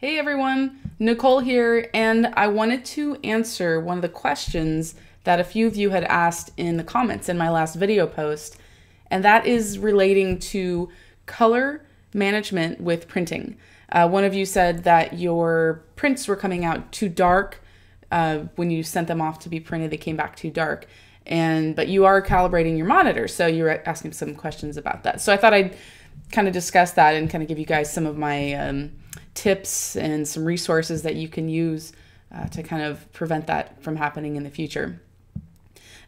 Hey everyone, Nicole here, and I wanted to answer one of the questions that a few of you had asked in the comments in my last video post, and that is relating to color management with printing. One of you said that your prints were coming out too dark when you sent them off to be printed. They came back too dark, but you are calibrating your monitor, so you were asking some questions about that. So I thought I'd kind of discuss that and kind of give you guys some of my tips and some resources that you can use to kind of prevent that from happening in the future.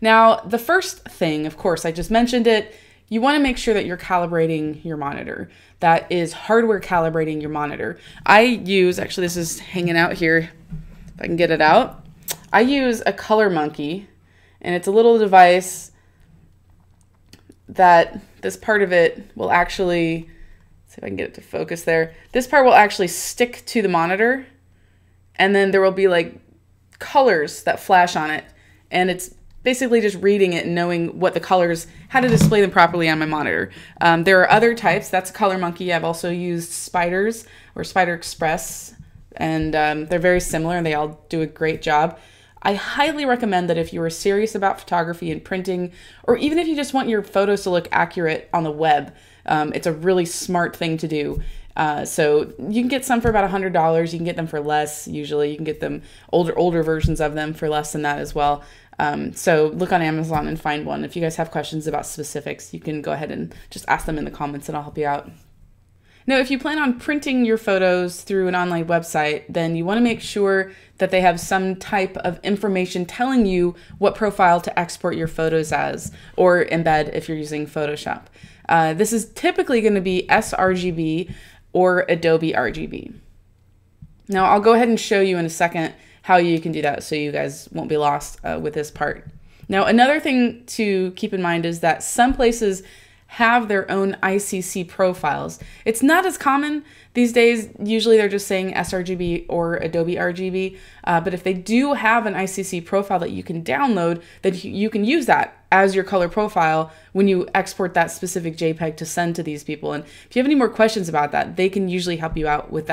Now, the first thing, of course, I just mentioned it, you want to make sure that you're calibrating your monitor. That is hardware calibrating your monitor. I use, actually this is hanging out here, if I can get it out. I use a Color Monkey, and it's a little device that this part of it will actually, see if I can get it to focus there. This part will actually stick to the monitor, and then there will be like colors that flash on it. And it's basically just reading it and knowing what the colors, how to display them properly on my monitor. There are other types. That's Color Monkey. I've also used Spiders or Spider Express, and they're very similar and they all do a great job. I highly recommend that if you are serious about photography and printing, or even if you just want your photos to look accurate on the web, it's a really smart thing to do. So you can get some for about $100. You can get them for less. Usually you can get them older versions of them for less than that as well. So look on Amazon and find one. If you guys have questions about specifics, you can go ahead and just ask them in the comments and I'll help you out. Now, if you plan on printing your photos through an online website, then you want to make sure that they have some type of information telling you what profile to export your photos as, or embed if you're using Photoshop. This is typically going to be sRGB or Adobe RGB. Now, I'll go ahead and show you in a second how you can do that so you guys won't be lost with this part. Now, another thing to keep in mind is that some places have their own ICC profiles. It's not as common these days. Usually they're just saying sRGB or Adobe RGB, but if they do have an ICC profile that you can download, then you can use that as your color profile when you export that specific JPEG to send to these people. And if you have any more questions about that, they can usually help you out with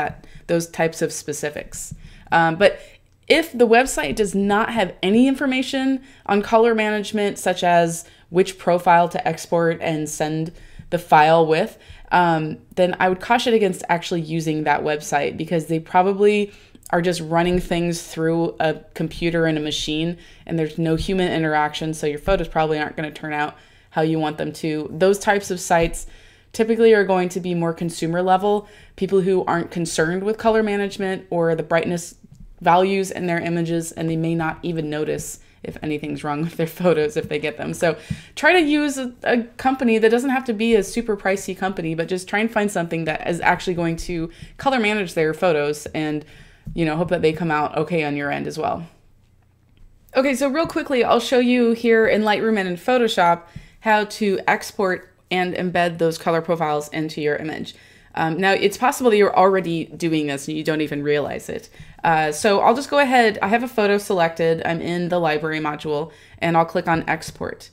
those types of specifics. But if the website does not have any information on color management, such as which profile to export and send the file with, then I would caution against actually using that website, because they probably are just running things through a computer and a machine, and there's no human interaction, so your photos probably aren't going to turn out how you want them to. Those types of sites typically are going to be more consumer level, people who aren't concerned with color management or the brightness values in their images, and they may not even notice if anything's wrong with their photos if they get them. So try to use a company that doesn't have to be a super pricey company, but just try and find something that is actually going to color manage their photos and, you know, hope that they come out okay on your end as well. Okay, so real quickly, I'll show you here in Lightroom and in Photoshop how to export and embed those color profiles into your image. Now, it's possible that you're already doing this and you don't even realize it. So I'll just go ahead. I have a photo selected. I'm in the library module, and I'll click on export.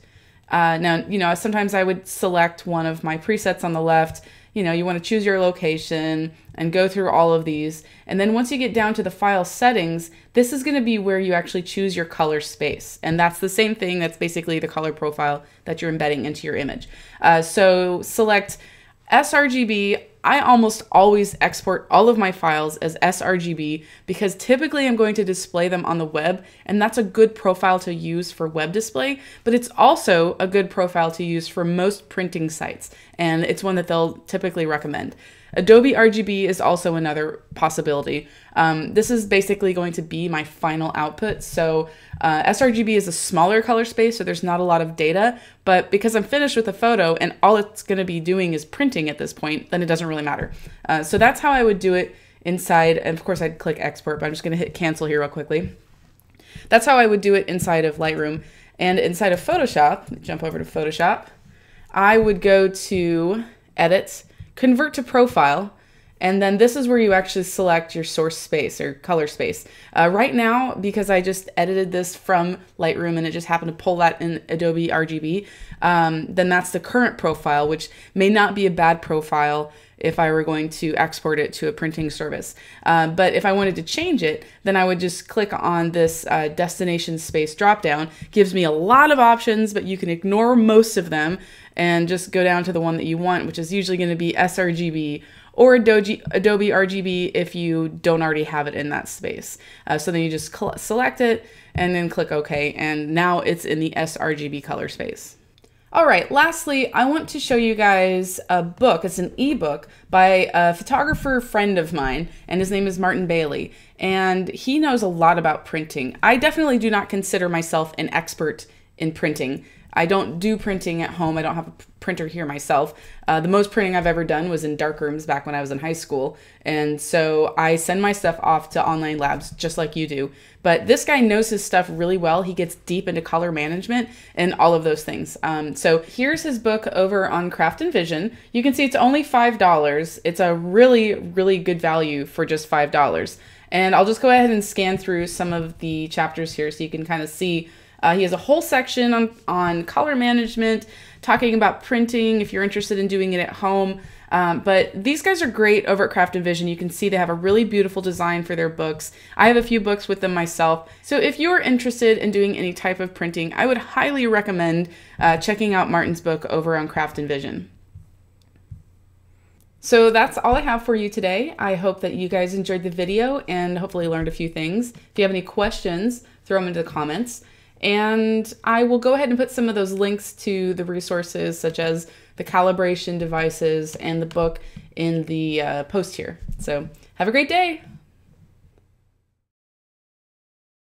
Now, you know, sometimes I would select one of my presets on the left. You know, you want to choose your location and go through all of these. And then once you get down to the file settings, this is going to be where you actually choose your color space. And that's the same thing. That's basically the color profile that you're embedding into your image. So select sRGB. I almost always export all of my files as sRGB because typically I'm going to display them on the web, and that's a good profile to use for web display, but it's also a good profile to use for most printing sites, and it's one that they'll typically recommend. Adobe RGB is also another possibility. This is basically going to be my final output. So sRGB is a smaller color space, so there's not a lot of data, but because I'm finished with the photo and all it's going to be doing is printing at this point, then it doesn't really matter. So that's how I would do it inside, and of course I'd click export, but I'm just going to hit cancel here real quickly. That's how I would do it inside of Lightroom. And inside of Photoshop, jump over to Photoshop, I would go to Edit, Convert to Profile, and then this is where you actually select your source space or color space. Right now, because I just edited this from Lightroom and it just happened to pull that in Adobe RGB, then that's the current profile, which may not be a bad profile. if I were going to export it to a printing service. But if I wanted to change it, then I would just click on this destination space dropdown. Gives me a lot of options, but you can ignore most of them and just go down to the one that you want, which is usually going to be sRGB or Adobe RGB if you don't already have it in that space. So then you just select it and then click OK, and now it's in the sRGB color space. All right, lastly, I want to show you guys a book. It's an ebook by a photographer friend of mine, and his name is Martin Bailey, and he knows a lot about printing. I definitely do not consider myself an expert in printing. I don't do printing at home. I don't have a printer here myself. The most printing I've ever done was in darkrooms back when I was in high school. And so I send my stuff off to online labs just like you do. But this guy knows his stuff really well. He gets deep into color management and all of those things. So here's his book over on Craft and Vision. You can see it's only $5. It's a really, really good value for just $5. And I'll just go ahead and scan through some of the chapters here so you can kind of see. He has a whole section on color management, talking about printing if you're interested in doing it at home. But these guys are great over at Craft and Vision. You can see they have a really beautiful design for their books. I have a few books with them myself. So if you're interested in doing any type of printing, I would highly recommend checking out Martin's book over on Craft and Vision. So that's all I have for you today. I hope that you guys enjoyed the video and hopefully learned a few things. If you have any questions, throw them into the comments. And I will go ahead and put some of those links to the resources, such as the calibration devices and the book, in the post here. So have a great day.